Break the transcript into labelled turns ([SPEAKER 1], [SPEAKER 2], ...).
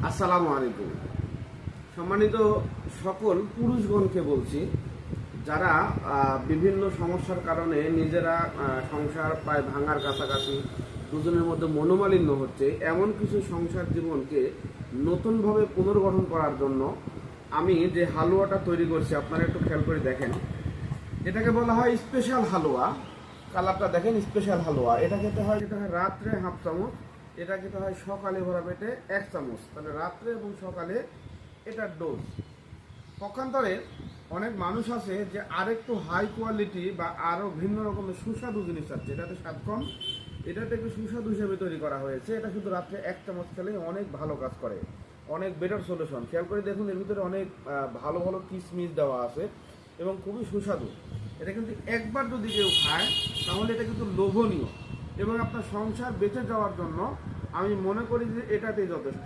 [SPEAKER 1] আসসালামু আলাইকুম। সম্মানিত সকল পুরুষগণকে বলছি, যারা বিভিন্ন সমস্যার কারণে নিজেরা সংসার প্রায় ভাঙার কাছাকাছি, দুজনের মধ্যে মনোমালিন্য হচ্ছে, এমন কিছু সংসার জীবনকে নতুনভাবে পুনর্গঠন করার জন্য আমি যে হালুয়াটা তৈরি করছি, আপনারা একটু খেয়াল করে দেখেন। এটাকে বলা হয় স্পেশাল হালুয়া। কালারটা দেখেন, স্পেশাল হালুয়া। এটা খেতে হয় রাত্রে হাফ চামচ, এটা খেতে হয় সকালে ভরা পেটে 1 চামচ। তাহলে রাত্রে এবং সকালে এটার ডোজ। পক্ষান্তরে অনেক মানুষ আছে যে আরেকটু হাই কোয়ালিটি বা আরও ভিন্ন রকমের সুস্বাদু জিনিস আছে, এটাতে স্বাদ কম, এটাতে একটু সুস্বাদু হিসেবে তৈরি করা হয়েছে। এটা শুধু রাত্রে 1 চামচ খেলেই অনেক ভালো কাজ করে, অনেক বেটার সলিউশন। খেয়াল করে দেখুন, এর ভিতরে অনেক ভালো ভালো কিশমিশ দেওয়া আছে এবং খুবই সুস্বাদু। এটা কিন্তু একবার যদি কেউ খায় তাহলে এটা কিন্তু লোভনীয় এবং আপনার সংসার বেঁচে যাওয়ার জন্য আমি মনে করি যে এটাতেই যথেষ্ট।